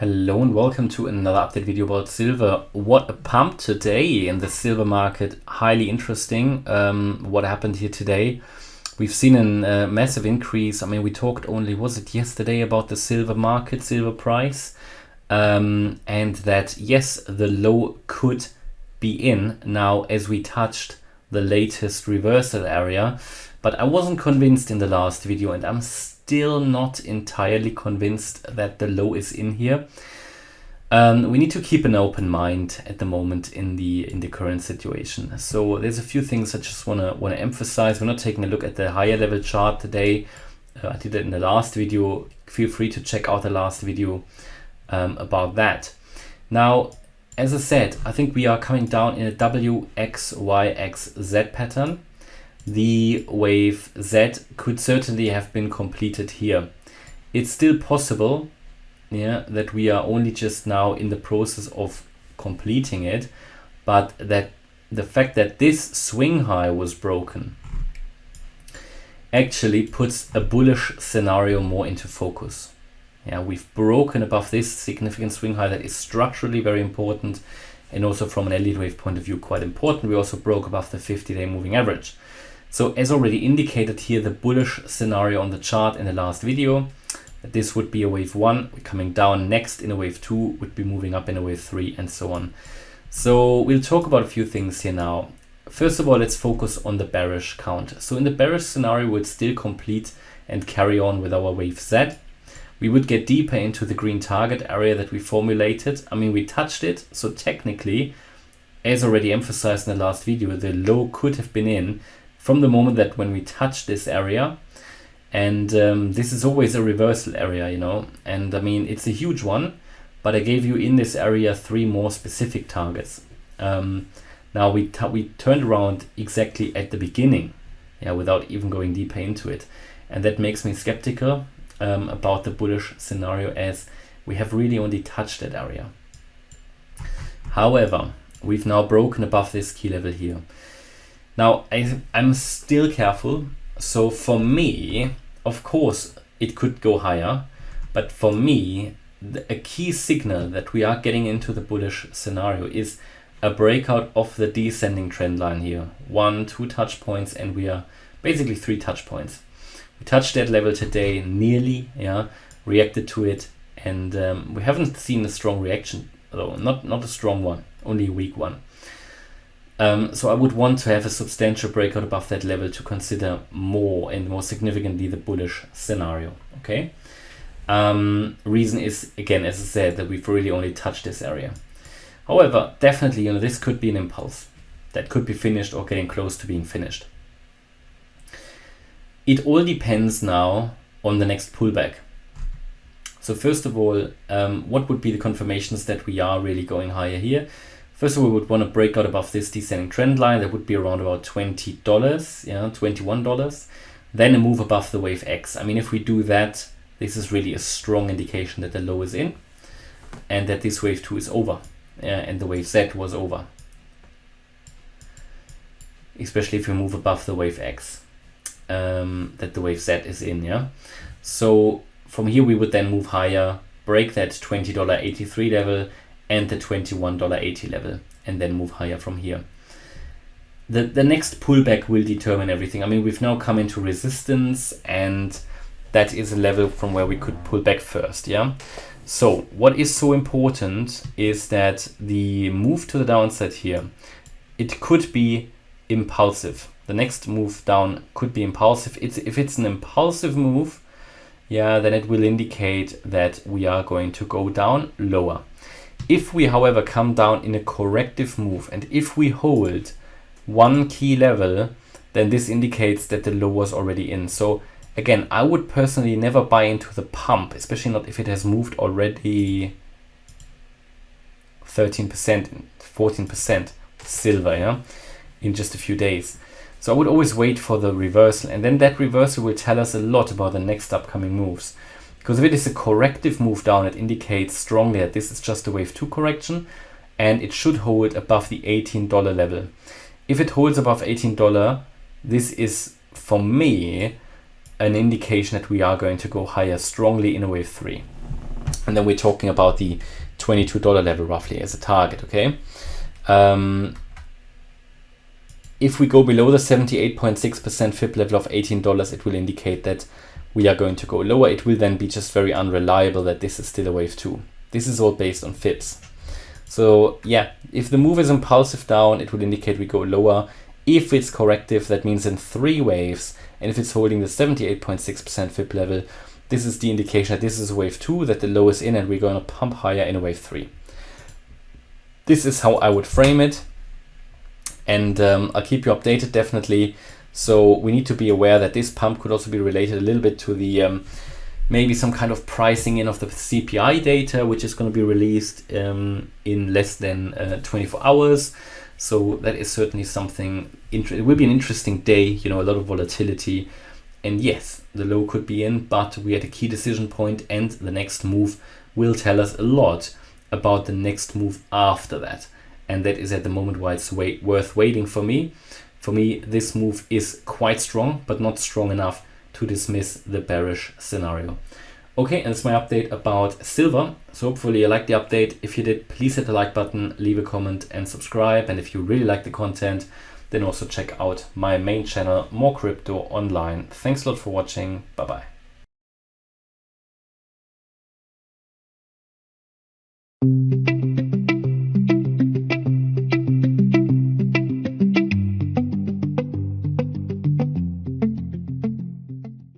Hello and welcome to another update video about silver. What a pump today in the silver market. Highly interesting what happened here today. We've seen a massive increase. I mean, we talked only, was it yesterday, about the silver market, silver price, and that yes, the low could be in now as we touched the latest reversal area. But I wasn't convinced in the last video, and I'm still not entirely convinced that the low is in here. We need to keep an open mind at the moment in the current situation. So there's a few things I just want to emphasize. We're not taking a look at the higher level chart today. I did it in the last video. Feel free to check out the last video about that. Now, as I said, I think we are coming down in a WXYXZ pattern. The wave Z could certainly have been completed here. It's still possible, yeah, that we are only just now in the process of completing it, but that the fact that this swing high was broken actually puts a bullish scenario more into focus. Yeah, we've broken above this significant swing high that is structurally very important, and also from an Elliott wave point of view quite important. We also broke above the 50-day moving average. So as already indicated here, the bullish scenario on the chart in the last video, that this would be a wave 1, we're coming down next in a wave 2, would be moving up in a wave 3, and so on. So we'll talk about a few things here now. First of all, let's focus on the bearish count. So in the bearish scenario, we'll still complete and carry on with our wave Z. We would get deeper into the green target area that we formulated. I mean, we touched it, so technically, as already emphasized in the last video, the low could have been in from the moment that when we touch this area, and this is always a reversal area, you know, and I mean, it's a huge one, but I gave you in this area 3 more specific targets. Now we turned around exactly at the beginning, yeah, without even going deeper into it, and that makes me skeptical about the bullish scenario, as we have really only touched that area. However, we've now broken above this key level here. Now, I'm still careful. So for me, of course, it could go higher. But for me, a key signal that we are getting into the bullish scenario is a breakout of the descending trend line here. 1, 2 touch points, and we are basically 3 touch points. We touched that level today nearly, yeah, reacted to it. And we haven't seen a strong reaction, though, not a strong one, only a weak one. So I would want to have a substantial breakout above that level to consider more and more significantly the bullish scenario. Okay. Reason is, again, as I said, that we've really only touched this area. However, definitely, you know, this could be an impulse that could be finished or getting close to being finished. It all depends now on the next pullback. So first of all, what would be the confirmations that we are really going higher here? First of all, we would want to break out above this descending trend line. That would be around about $20, yeah, $21. Then a move above the wave X. I mean, if we do that, this is really a strong indication that the low is in and that this wave 2 is over, and the wave Z was over. Especially if we move above the wave X, that the wave Z is in, yeah. So from here, we would then move higher, break that $20.83 level, and the $21.80 level, and then move higher from here. The next pullback will determine everything. I mean, we've now come into resistance, and that is a level from where we could pull back first, yeah? So what is so important is that the move to the downside here, it could be impulsive. The next move down could be impulsive. If it's an impulsive move, yeah, then it will indicate that we are going to go down lower. If we, however, come down in a corrective move, and if we hold one key level, then this indicates that the low was already in. So again, I would personally never buy into the pump, especially not if it has moved already 13%, 14% silver, yeah, in just a few days. So I would always wait for the reversal, and then that reversal will tell us a lot about the next upcoming moves. Because if it is a corrective move down, it indicates strongly that this is just a wave 2 correction, and it should hold above the $18 level. If it holds above $18, this is, for me, an indication that we are going to go higher strongly in a wave 3. And then we're talking about the $22 level roughly as a target, okay? If we go below the 78.6% fib level of $18, it will indicate that we are going to go lower. It will then be just very unreliable that this is still a wave 2. This is all based on fibs. So yeah, if the move is impulsive down, it will indicate we go lower. If it's corrective, that means in 3 waves, and if it's holding the 78.6% fib level, this is the indication that this is a wave 2, that the low is in, and we're going to pump higher in a wave 3. This is how I would frame it, and I'll keep you updated definitely. So we need to be aware that this pump could also be related a little bit to the maybe some kind of pricing in of the CPI data, which is going to be released in less than 24 hours. So that is certainly something, it will be an interesting day, you know, a lot of volatility. And yes, the low could be in, but we at a key decision point, and the next move will tell us a lot about the next move after that. And that is at the moment why it's worth waiting for me. For me, this move is quite strong, but not strong enough to dismiss the bearish scenario. Okay, and that's my update about silver. So hopefully you liked the update. If you did, please hit the like button, leave a comment and subscribe. And if you really like the content, then also check out my main channel, More Crypto Online. Thanks a lot for watching. Bye bye.